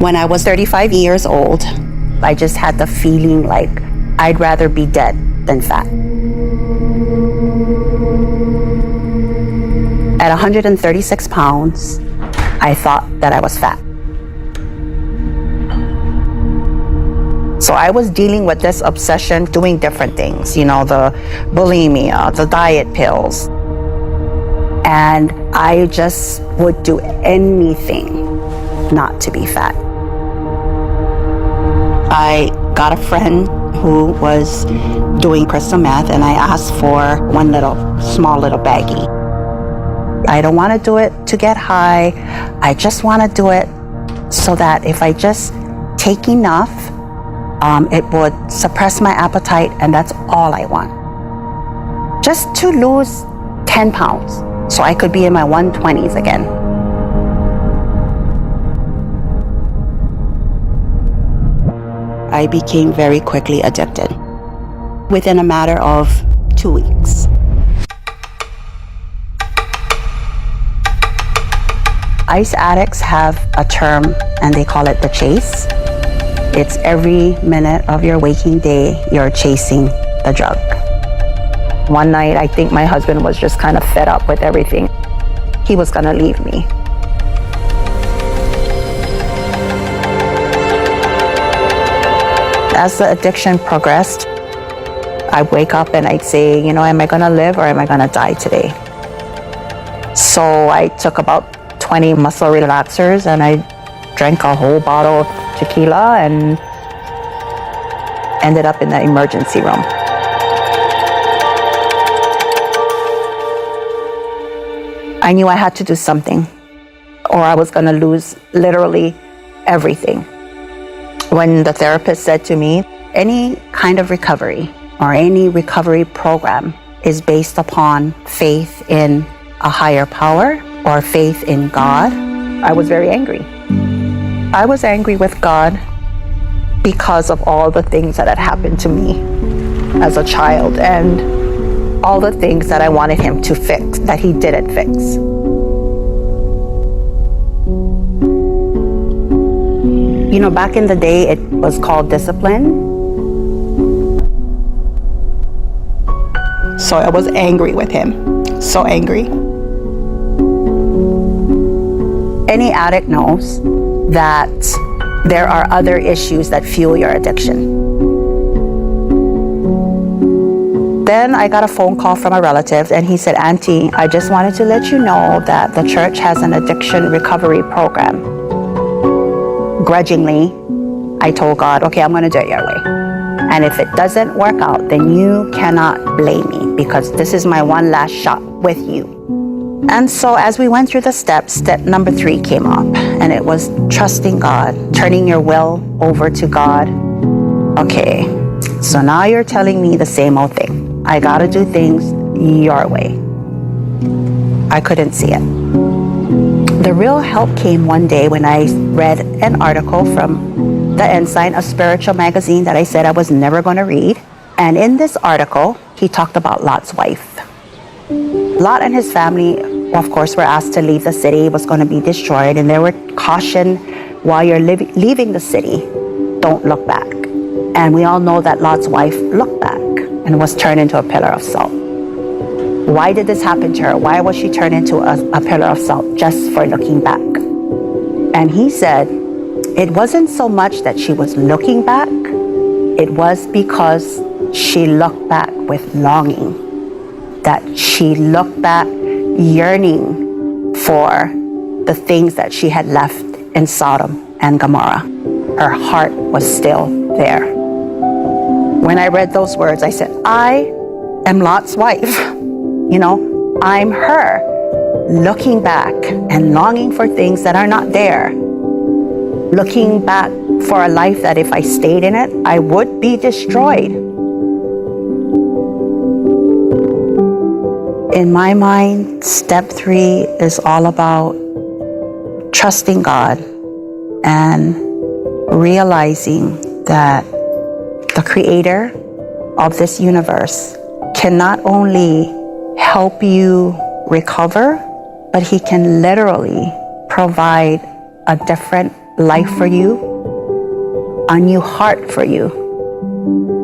When I was 35 years old, I just had the feeling like I'd rather be dead than fat. At 136 pounds, I thought that I was fat. So I was dealing with this obsession, doing different things, the bulimia, the diet pills. And I just would do anything not to be fat. I got a friend who was doing crystal meth, and I asked for one small little baggie. I don't want to do it to get high. I just want to do it so that if I just take enough, it would suppress my appetite, and that's all I want. Just to lose 10 pounds so I could be in my 120s again. I became very quickly addicted within a matter of 2 weeks. Ice addicts have a term, and they call it the chase. It's every minute of your waking day, you're chasing the drug. One night, I think my husband was just kind of fed up with everything. He was gonna leave me. As the addiction progressed, I'd wake up and I'd say, am I gonna live or am I gonna die today? So I took about 20 muscle relaxers and I drank a whole bottle of tequila and ended up in the emergency room. I knew I had to do something or I was gonna lose literally everything. When the therapist said to me, any kind of recovery or any recovery program is based upon faith in a higher power or faith in God, I was very angry. I was angry with God because of all the things that had happened to me as a child and all the things that I wanted him to fix that he didn't fix. Back in the day, it was called discipline. So I was angry with him, so angry. Any addict knows that there are other issues that fuel your addiction. Then I got a phone call from a relative and he said, Auntie, I just wanted to let you know that the church has an addiction recovery program. Grudgingly, I told God, okay, I'm going to do it your way. And if it doesn't work out, then you cannot blame me because this is my one last shot with you. And so as we went through the steps, step number 3 came up, and it was trusting God, turning your will over to God. Okay, so now you're telling me the same old thing. I got to do things your way. I couldn't see it. The real help came one day when I read an article from The Ensign, a spiritual magazine that I said I was never going to read. And in this article, he talked about Lot's wife. Lot and his family, of course, were asked to leave the city. It was going to be destroyed. And they were cautioned, while you're leaving the city, don't look back. And we all know that Lot's wife looked back and was turned into a pillar of salt. Why did this happen to her? Why was she turned into a pillar of salt? Just for looking back. And he said, it wasn't so much that she was looking back. It was because she looked back with longing. That she looked back yearning for the things that she had left in Sodom and Gomorrah. Her heart was still there. When I read those words, I said, I am Lot's wife. I'm her, looking back and longing for things that are not there. Looking back for a life that if I stayed in it, I would be destroyed. In my mind, step 3 is all about trusting God and realizing that the creator of this universe can not only help you recover, but he can literally provide a different life for you, a new heart for you.